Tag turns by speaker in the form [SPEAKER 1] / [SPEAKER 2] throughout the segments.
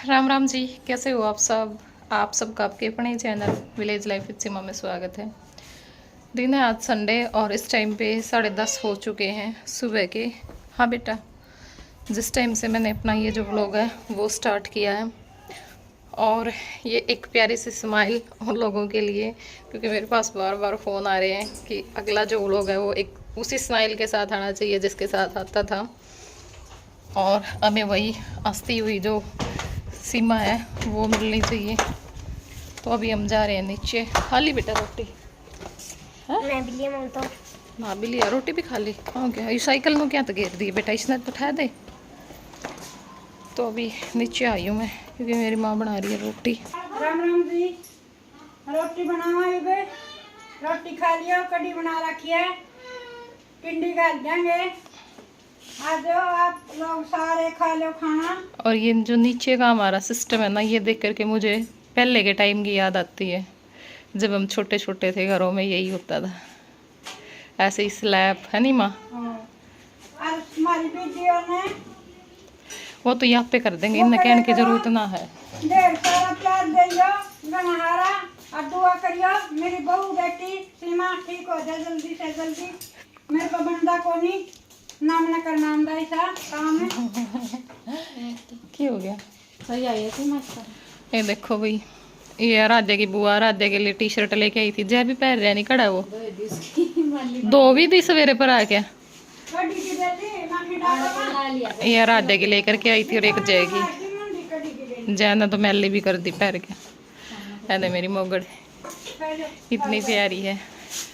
[SPEAKER 1] राम राम जी, कैसे हो आप सब। आप सबका आपके अपने चैनल विलेज लाइफ विद सीमा में स्वागत है। दिन है आज संडे और इस टाइम पे 10:30 हो चुके हैं सुबह के। हाँ बेटा, जिस टाइम से मैंने अपना ये जो व्लॉग है वो स्टार्ट किया है, और ये एक प्यारी सी स्माइल उन लोगों के लिए, क्योंकि मेरे पास बार बार फ़ोन आ रहे हैं कि अगला जो व्लॉग है वो एक उसी स्माइल के साथ आना चाहिए जिसके साथ आता था, और हमें वही हंसती हुई जो सीमा है वो मिलनी चाहिए। तो अभी हम जा रहे हैं नीचे। खा ली बेटा रोटी? है
[SPEAKER 2] मैं भी लिया मांगता हूँ।
[SPEAKER 1] माँ भी लिया, रोटी भी खा ली। हाँ क्या ये साइकिल में क्या तो घेर दी बेटा, इसने तो उठा दे। तो अभी नीचे आई हूँ मैं क्योंकि मेरी माँ बना रही है रोटी।
[SPEAKER 3] राम राम जी, रोटी बनावा बे। रोटी खा लियो, कड़ी बना रखी है, टिंडी डाल देंगे। आ जाओ आप लोग सारे खा लो खाना।
[SPEAKER 1] और ये जो नीचे का हमारा सिस्टम है ना, ये देख करके मुझे पहले के टाइम की याद आती है, जब हम छोटे छोटे थे घरों में यही होता था, ऐसे ही स्लैब है नहीं माँ।
[SPEAKER 3] और हमारी वीडियो ने
[SPEAKER 1] वो तो यहाँ पे कर देंगे, इन्हें कहने की जरूरत ना है।
[SPEAKER 3] ढेर सारा प्यार दियो गनहारा और दुआ करियो मेरी बहू बेटी सीमा ठीक हो जाए जल्दी से जल्दी। मेरे को बंदा को नहीं नाम न करना आंदा ऐसा काम है।
[SPEAKER 1] क्या हो गया?
[SPEAKER 2] सही आई है सीमा इसका।
[SPEAKER 1] ये देखो भाई, ये राजा की बुआ राजा के लिए टी शर्ट लेके आई थी, जय भी पहन रहा नहीं खड़ा वो। दो भी दी सवेरे पर आ गया।
[SPEAKER 3] कड़ी की बेटी माखी डालो
[SPEAKER 1] ये राजा की लेकर के आई थी और एक जय की।
[SPEAKER 3] कड़ी की बेटी
[SPEAKER 1] जय ने तो मैली भी कर दी पैर के। है मेरी मोगड़ इतनी प्यारी है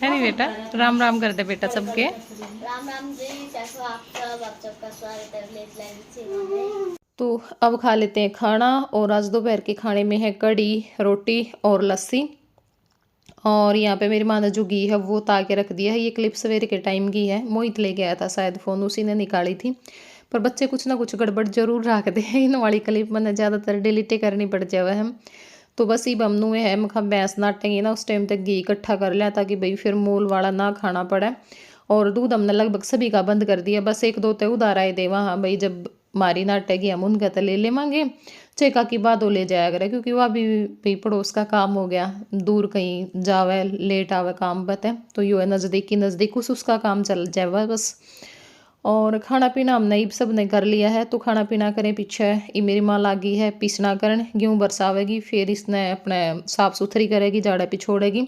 [SPEAKER 1] नहीं बेटा? राम राम कर दे बेटा सबके।
[SPEAKER 2] राम राम जी, कैसे हो आप सब? आप सबका स्वागत है विलेज लाइफ विद सीमा में।
[SPEAKER 1] तो अब खा लेते हैं खाना, और आज दोपहर के खाने में है कड़ी, रोटी और लस्सी। और यहाँ पे मेरी माँ ने जो घी है वो ताके रख दिया है। ये क्लिप सवेरे के टाइम की है, मोहित लेके आया था शायद फ़ोन, उसी ने निकाली थी। पर बच्चे कुछ ना कुछ गड़बड़ जरूर रखते हैं, इन वाली क्लिप मैंने ज़्यादातर डिलीट करनी पड़ जाए है। तो बस ये बमनू में है मखा भैंस नाटेंगे ना, उस टाइम तक घी इकट्ठा कर लिया ताकि भाई फिर मोल वाला ना खाना पड़े। और दूध हमने लगभग सभी का बंद कर दिया, बस एक दो ते उधार आए दे वहाँ भाई, जब मारी नाटेगी हम उनका तो ले लेवांगे, चेका की बाद वो ले जाया करे, क्योंकि वह भी भाई पड़ोस का काम हो गया, दूर कहीं जावे लेट आवे काम बते, तो यो है नज़दीक की नज़दीक उसका काम चल जाए बस। और खाना पीना हमने ये सब ने कर लिया है, तो खाना पीना करें पीछे ये मेरी माँ लागी है पीसना करन, गेहूँ बरसावेगी, फिर इसने अपने साफ़ सुथरी करेगी, झाड़ा पिछोड़ेगी,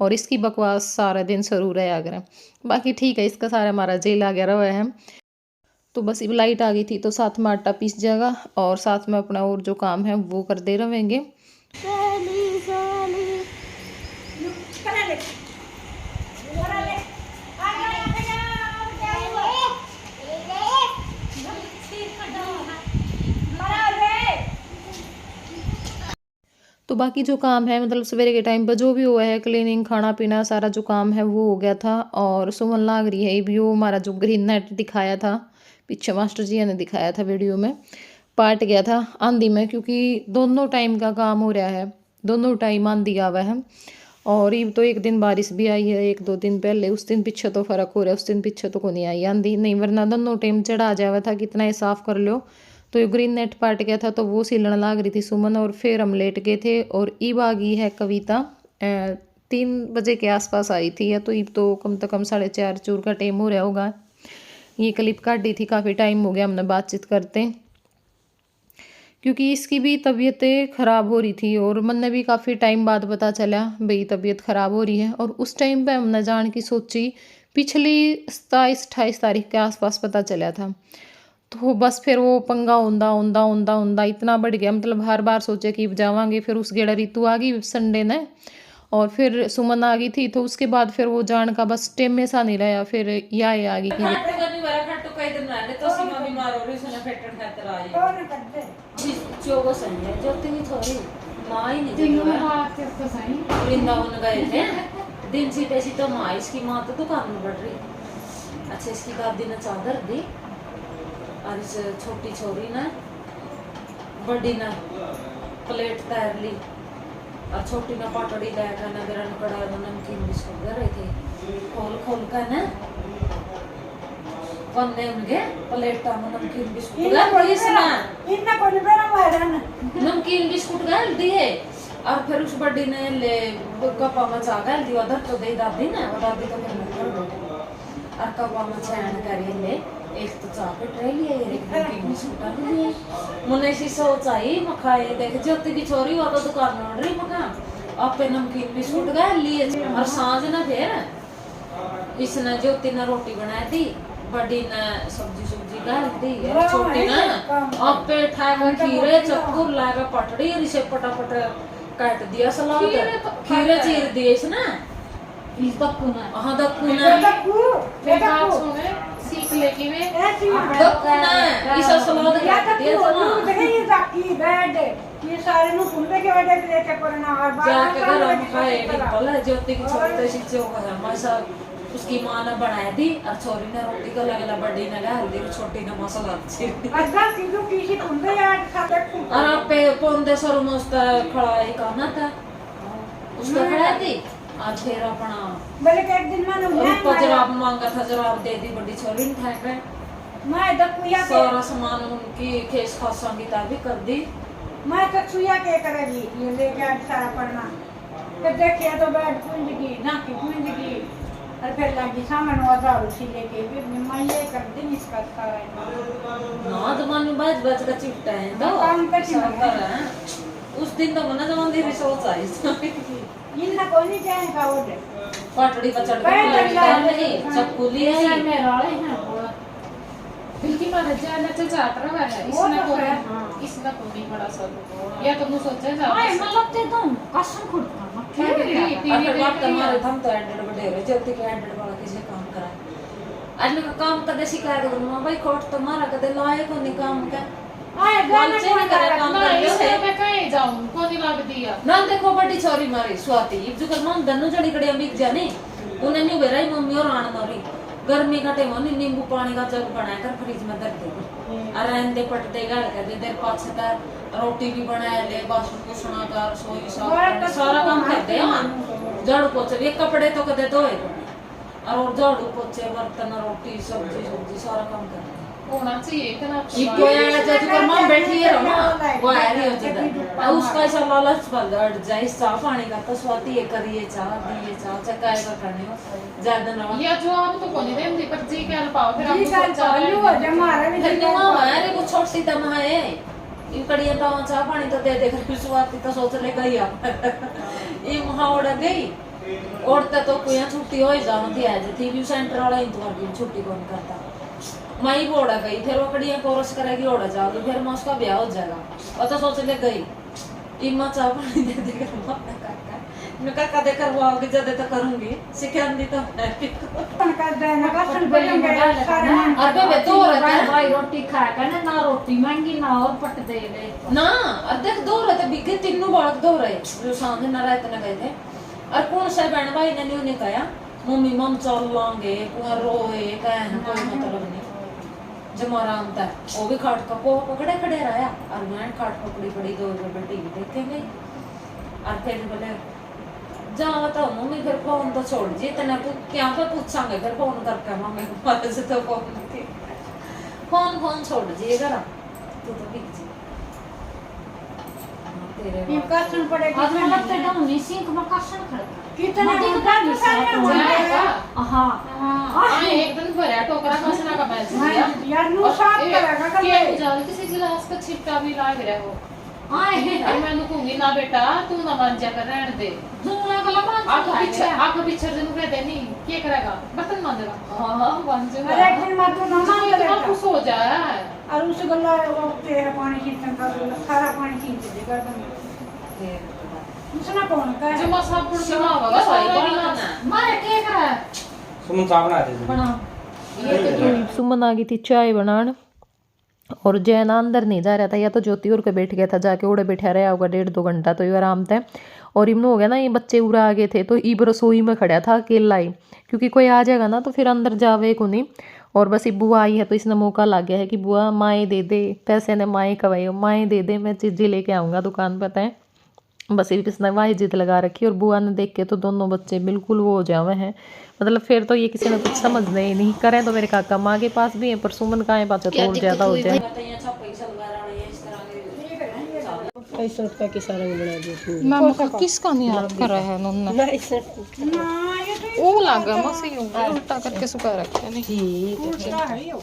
[SPEAKER 1] और इसकी बकवास सारा दिन शुरू रहा करें। बाकी ठीक है, इसका सारा हमारा जेल आ गया रहा है। तो बस अब लाइट आ गई थी तो साथ में आटा पीस जाएगा और साथ में अपना और जो काम है वो करते रहेंगे। तो बाकी जो काम है मतलब सवेरे के टाइम पर जो भी हुआ है, क्लीनिंग खाना पीना सारा जो काम है वो हो गया था। और सुमन लाग रही है भी, वो हमारा जो ग्रीन नेट दिखाया था पीछे मास्टर जी ने दिखाया था वीडियो में, पाट गया था आंधी में, क्योंकि दोनों टाइम का काम हो रहा है, दोनों टाइम आंधी आवा है। और ये तो एक दिन बारिश भी आई है, एक दो दिन पहले, उस दिन पीछे तो फ़र्क हो रहा है, उस दिन पीछे तो को नहीं आई आंधी, नहीं वरना दोनों टाइम चढ़ा जावा था, कितना ही साफ़ कर लो। तो ये ग्रीन नेट पाट गया था तो वो सिलने लाग रही थी सुमन, और फिर हम लेट गए थे। और ईब आ गई है कविता, 3 बजे के आसपास आई थी, या तो ईब तो कम से कम 4:30 चूर का टाइम हो रहा होगा। ये क्लिप काट दी थी, काफ़ी टाइम हो गया हमने बातचीत करते, क्योंकि इसकी भी तबीयत ख़राब हो रही थी, और मन ने भी काफ़ी टाइम बाद पता चला भाई तबीयत ख़राब हो रही है। और उस टाइम पे हमने जान की सोची पिछली 27-28 तारीख के आसपास पता चला था। तो बस फिर वो पंगा उंदा इतना बढ़ गया, मतलब हर बार सोचे कि जावांगे, फिर उस गेड़ा ऋतु आ गई संडे ने, और फिर सुमन आ गई थी, तो उसके बाद फिर वो जान का बस टेम में सा नहीं रहा, फिर या आ गई कि
[SPEAKER 2] वृंदावन गए थे दिन सीधे सीधे माँ, इसकी माँ तो दुकान में बढ़ रही। अच्छा, इसकी दादी ने चादर दी और इस छोटी छोरी ने बड़ी ने प्लेट तैर ली, और छोटी ने पटड़ी लेकर नगरन कड़ा नमकीन बिस्कुट दे रहे थे खोल खोल कर ना। बनने उनके प्लेटा में नमकीन बिस्कुट
[SPEAKER 3] इन्ना
[SPEAKER 2] गल
[SPEAKER 3] कोनी
[SPEAKER 2] दिए
[SPEAKER 3] इन्ना कोनी बेरा मारन
[SPEAKER 2] नमकीन बिस्कुट गल दिए और फिर उस बड़ी ने ले कपा में चा गल दी उधर तो दे दादी ने वो दादी तो फिर घर बैठे और कपा में छान करे ले एक तो चाह पे ट्रे लिए एक नमकीन बिस्कुट लिए मुने सी सोच आई मखाए देख ज्योति की छोरी वो तो दुकान में रही मखा आपे नमकीन बिस्कुट गल लिए और सांझ ना फिर इसने ज्योति ने रोटी बनाई थी बड़ी ने सब्जी डाल दी और छोटी ने आपे ठाकर खीरे चक्कू लागा पटड़ी और इसे पटापट काट दिया सलाद खीरे चीर दिए इसने
[SPEAKER 4] इस दक्कू ना
[SPEAKER 2] हाँ दक्कू ने
[SPEAKER 4] फिर बात सुने सीख लेके वे
[SPEAKER 2] दक्कू ने इसे सलाद काट दिया सलाद
[SPEAKER 3] ये जाकी बैठ ये सारे नु कुंडे के वजह से लेके करना और
[SPEAKER 2] जाके घर में खाए डिंपल ज्योति की छोटी सी चौक है मासा उसकी माँ ने बनाई थी और छोरी ने रोटी को लगा बड़ी ने हल्दी छोटी ने मसाला चीर
[SPEAKER 3] अद्धा किलो किसी कुंडे यार खाते
[SPEAKER 2] और आप पे पौंदे सर में उसका खड़ाई करना था उसका खड़ा थी आज फिर अपना
[SPEAKER 3] बोले कि एक दिन मैंने
[SPEAKER 2] उसको जवाब मांगा था जवाब दे दी बड़ी छोरी ने ठाक है
[SPEAKER 3] मैं दकुया के
[SPEAKER 2] सारा सामान उनकी केस खासा की भी कर दी
[SPEAKER 3] मैं तो छुया के करेगी ये लेके आज सारा पढ़ना फिर देखिए तो बैठ पूंज की ना की पूंज की और फिर लगी सामान वादा उसी लेके फिर मैं ये कर दी इसका सारा
[SPEAKER 2] ना तो मन बज बज का चिपटा है तो
[SPEAKER 3] काम का चिपटा है।
[SPEAKER 2] कर है उस दिन तो मना जमान दी रिसोर्स आई
[SPEAKER 3] इनना कोनी जाए का वो दे
[SPEAKER 2] पाटड़ी पर चढ़
[SPEAKER 3] बैठ
[SPEAKER 2] के
[SPEAKER 3] जा।
[SPEAKER 2] नहीं चक्कू लिए
[SPEAKER 4] ये
[SPEAKER 2] ही
[SPEAKER 4] में राले हैं वो बिल्कुल मारा जाना तो जात रहा है
[SPEAKER 3] वो
[SPEAKER 4] इसने
[SPEAKER 3] तो
[SPEAKER 4] को
[SPEAKER 3] है, हाँ।
[SPEAKER 4] इसने को नहीं बड़ा सब या तो मुझे सोचा जा
[SPEAKER 2] हाय मैं लगते तो कसम खुद अगर बात तुम्हारे हम तो एडेड बड़े रहे जब तक एडेड वाला किसी काम करा आज मैं काम कदे सिखा दो मैं भाई कोट तुम्हारा कदे लाए को नहीं काम का
[SPEAKER 3] आए गाने
[SPEAKER 2] से नहीं करे काम
[SPEAKER 4] ना
[SPEAKER 2] कर
[SPEAKER 4] इसने
[SPEAKER 2] से
[SPEAKER 4] मैं कहीं जाऊं को नहीं लग दिया
[SPEAKER 2] ना देखो बड़ी छोरी मारी स्वाति जो कल मन दनु जड़ी कड़िया बिक जाने उन्हें नहीं बेरा मम्मी और आन मारी गर्मी का टाइम होनी नींबू पानी का जग बनाकर फ्रिज में धर दे और रहने पट देगा कर दे देर पाछे तर रोटी भी बना ले बासन कुसना का रसोई सारा काम करते हैं झाड़ू पोछे ये कपड़े तो कदे धोए और झाड़ू पोछे बर्तन रोटी सब्जी सारा काम करते
[SPEAKER 4] होना चाहिए इतना
[SPEAKER 2] इको यार जज कर मां बैठी है ना वो आ रही हो जदा उसका ऐसा लालच बल अड़ जाए चाह पानी का तो स्वाति ये करिए चाह दिए चाह चकाए का करने हो ज्यादा ना
[SPEAKER 4] या जो आप तो कोनी देम पर जी के पाओ फिर
[SPEAKER 3] जी का चालू हो जमारा भी
[SPEAKER 2] फिर क्यों हमारे को छोट सी तमा है इन कड़िया तो चाह पानी तो दे दे फिर स्वाति तो सोच ले गई अब ये वहां उड़ गई और तो कोई छुट्टी हो जाती थी आज थी व्यू सेंटर वाला इंतजार की छुट्टी कौन करता माई बोड़ा गई फिर वो कड़िया कोरस करेगी ओड़ा जाओगी फिर मैं उसका ब्याह हो जाएगा और तो सोच ले गई इम्मा चाह पानी दे देकर मैं काका दे करवाओगी जब तो करूंगी सिखांदी तो है
[SPEAKER 3] कर देना कसन बनेंगे सारे
[SPEAKER 2] अबे वे दो रहते हैं
[SPEAKER 5] भाई रोटी खाएगा ना रोटी महंगी ना और पट दे ले
[SPEAKER 2] ना अर्धेक दो रहते बिके तीनों बालक दो रहे जो सामने ना रहते ना गए थे और कौन सा बहन भाई ने उन्हें कहा मम्मी मम चल लांगे कुआं रोए कहना कोई मतलब नहीं जमाराम था वो भी खाट का को पकड़े खड़े रहा और मैं खाट पकड़ी पड़ी दो बेटी भी देखेंगे और फिर बोले जाओ बताओ मम्मी फिर फोन तो छोड़ जी तना क्या पे पूछांगे फिर फोन करके मम्मी को पता से तो फोन छोड़ जी जरा तू तो बिक जी तेरे
[SPEAKER 3] ये कसन पड़ेगी
[SPEAKER 5] आज मैं लगता है नहीं सिंक में कसन खड़ा
[SPEAKER 3] कितना
[SPEAKER 5] मध्य
[SPEAKER 3] होता है सारे
[SPEAKER 4] जाएगा
[SPEAKER 5] हां
[SPEAKER 4] हां एक दिन भरा टोकरा कसना का मैच दिया
[SPEAKER 3] यार नु साफ करेगा कल
[SPEAKER 4] क्या जाल किसी गिलास का छिट्टा भी लाग रहा हो
[SPEAKER 5] आए
[SPEAKER 4] और मैं कहूंगी ना बेटा तू ना मान जा कर रहने दे
[SPEAKER 5] दूना का लगा
[SPEAKER 4] आपको पीछे दिन कह देनी क्या करेगा बर्तन मांजेगा हां मांजेगा
[SPEAKER 3] अरे एक दिन मत ना मान
[SPEAKER 4] इतना
[SPEAKER 3] करेगा
[SPEAKER 4] खुश हो जाए
[SPEAKER 3] और उस गल्ला वो तेरा पानी खींचन का सारा पानी खींच दे गर्दन
[SPEAKER 2] फिर
[SPEAKER 3] उसने कौन का
[SPEAKER 4] जो मसा पुड़ के होगा सारा
[SPEAKER 2] बनाना
[SPEAKER 5] मारे के करा
[SPEAKER 6] सुमन चाह बना दे
[SPEAKER 5] बना
[SPEAKER 1] सुमन आ गई थी चाय बनान और जैना अंदर नहीं जा रहा था या तो ज्योति और के बैठ गया था जाके उड़े बैठा रहा होगा 1.5-2 घंटा तो ये आराम था और इमनो हो गया ना ये बच्चे उड़ा आ गए थे तो इब रसोई में खड़ा था अकेला ही क्योंकि कोई आ जाएगा ना तो फिर अंदर जावे को नहीं और बस बुआ आई है तो इसने मौका लग गया है कि बुआ माए दे दे पैसे ने माए कवाई माए दे दे मैं चीज़ें लेके आऊँगा दुकान पर तय बस इसने वाही जिद लगा रखी। और बुआ ने देख के तो दोनों बच्चे बिल्कुल वो हो जावे हैं, मतलब फिर तो ये किसी ने कुछ समझना ही नहीं करें। तो मेरे काका माँ के पास भी है, पर सुमन का है पाचा तो और ज़्यादा हो जाए।
[SPEAKER 2] मैं तो यहाँ अच्छा पैसा लगा रहा है इस तरह के।
[SPEAKER 3] पैसा रुपया के सारा में बना दिया
[SPEAKER 1] मैम किसका नहीं याद कर रहा है उन्होंने
[SPEAKER 3] ना ये तो
[SPEAKER 1] वो लगा मसी उल्टा करके सुखा रखे नहीं।
[SPEAKER 3] उल्टा है यो।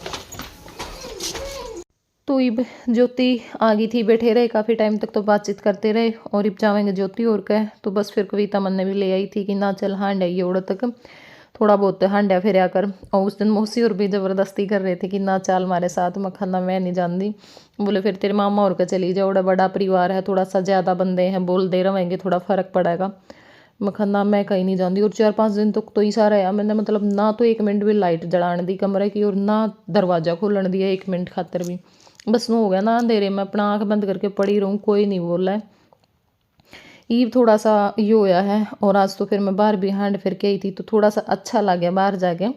[SPEAKER 1] तो इब ज्योति आ गई थी, बैठे रहे काफ़ी टाइम तक, तो बातचीत करते रहे। और इब जावेंगे ज्योति और कह तो बस फिर कविता मन ने भी ले आई थी कि ना चल हांड आई उड़ तक थोड़ा बहुत हांडा फिर कर। और उस दिन मौसी और भी ज़बरदस्ती कर रहे थे कि ना चल हमारे साथ। मखाना मैं नहीं जानती, बोले फिर तेरे मामा और का चली जाओ, बड़ा परिवार है, थोड़ा सा ज़्यादा बंदे हैं, बोल दे रहेंगे, थोड़ा फ़र्क पड़ेगा। मखाना मैं कहीं नहीं जानती। और 4-5 दिन तक तो ऐसा रहा मैंने, मतलब ना तो 1 मिनट भी लाइट जलाने दी कमरे की और ना दरवाज़ा खोलने दिया 1 मिनट खातर भी। बस वो हो गया ना अंधेरे में अपना आँख बंद करके पड़ी रहूँ, कोई नहीं बोला है। ईब थोड़ा सा ये होया है। और आज तो फिर मैं बाहर भी हांड फिर के आई थी तो थोड़ा सा अच्छा लगे बाहर जाके।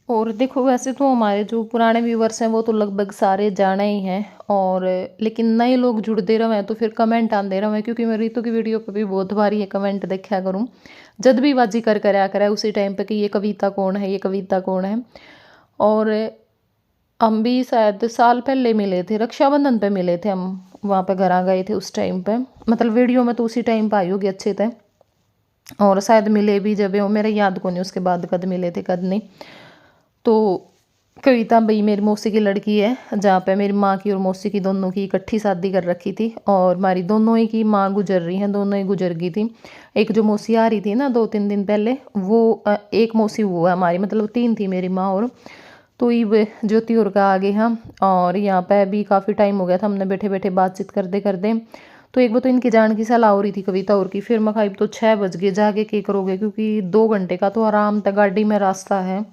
[SPEAKER 1] और देखो वैसे तो हमारे जो पुराने व्यूवर्स हैं वो तो लगभग सारे जाने ही हैं, और लेकिन नए लोग जुड़ते रहे तो फिर कमेंट आते रहे, क्योंकि मैं रीतू की वीडियो पर भी बहुत बार ये कमेंट देखा करूँ जब भी बाजी कर कराया करे उसी टाइम पे कि ये कविता कौन है, ये कविता कौन है। और हम भी शायद साल पहले मिले थे, रक्षाबंधन पे मिले थे हम, वहाँ पे घर आ गए थे उस टाइम पे, मतलब वीडियो में तो उसी टाइम पे आई होगी अच्छे थे। और शायद मिले भी जब वो मेरे याद को नहीं उसके बाद कद मिले थे कद नहीं। तो कविता भाई मेरी मौसी की लड़की है, जहाँ पे मेरी माँ की और मौसी की दोनों की इकट्ठी शादी कर रखी थी। और हमारी दोनों ही की माँ गुजर रही हैं, दोनों ही गुजर गई थी। एक जो मौसी आ रही थी ना 2-3 दिन पहले, वो एक मौसी वो है हमारी, मतलब 3 थी मेरी माँ और। तो ये ज्योति और का आगे हम, और यहाँ पे भी काफ़ी टाइम हो गया था हमने बैठे बैठे बातचीत करते करते। तो एक बार तो इनकी जान की सलाह हो रही थी कविता और की, फिर मैं खाई तो 6 बज गए, जाके क्या करोगे, क्योंकि 2 घंटे का तो आराम तक गाड़ी में रास्ता है।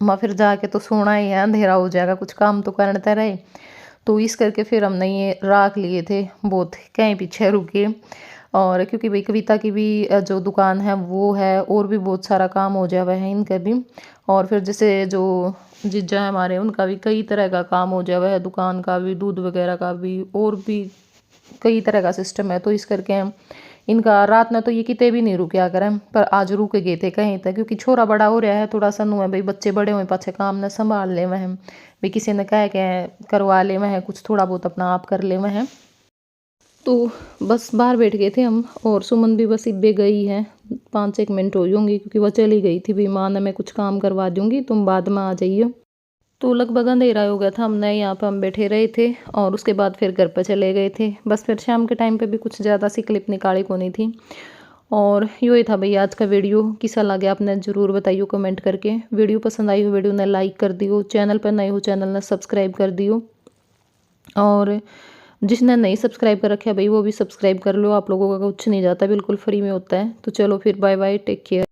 [SPEAKER 1] मैं फिर जाके तो सोना ही है, अंधेरा हो जाएगा, कुछ काम तो करते रहे। तो इस करके फिर हमने ये राख लिए थे, बहुत कहीं पीछे रुके। और क्योंकि भाई कविता की भी जो दुकान है वो है, और भी बहुत सारा काम हो जावा है इनका भी। और फिर जैसे जो जीजा है हमारे, उनका भी कई तरह का काम हो जावा है, दुकान का भी, दूध वगैरह का भी, और भी कई तरह का सिस्टम है। तो इस करके हम इनका रात में तो ये किते भी नहीं रुके करें, पर आज रुक गए थे कहीं तक, क्योंकि छोरा बड़ा हो रहा है थोड़ा सा नु है भाई, बच्चे बड़े हुए पाछे काम न संभाल ले वह भाई, किसी ने कह के करवा ले वह कुछ थोड़ा बहुत अपना आप कर ले वह। तो बस बाहर बैठ गए थे हम, और सुमन भी बस इब्बे गई है, 5-1 मिनट हो होंगी, क्योंकि वह चली गई थी भी माँ ने मैं कुछ काम करवा दूंगी, तुम बाद में आ जाइए। तो लगभग अंधेरा हो गया था, हमने यहाँ पर हम बैठे रहे थे, और उसके बाद फिर घर पर चले गए थे। बस फिर शाम के टाइम पे भी कुछ ज़्यादा सी क्लिप निकाली को नहीं थी। और यही था भाई आज का वीडियो, कैसा लगे आपने ज़रूर बताइए कमेंट करके। वीडियो पसंद आई हो वीडियो ने लाइक कर दियो, चैनल पर नए हो चैनल ने सब्सक्राइब कर दियो, और जिसने नहीं सब्सक्राइब कर रखा है भाई वो भी सब्सक्राइब कर लो। आप लोगों का कुछ नहीं जाता, बिल्कुल फ्री में होता है। तो चलो फिर बाय बाय, टेक केयर।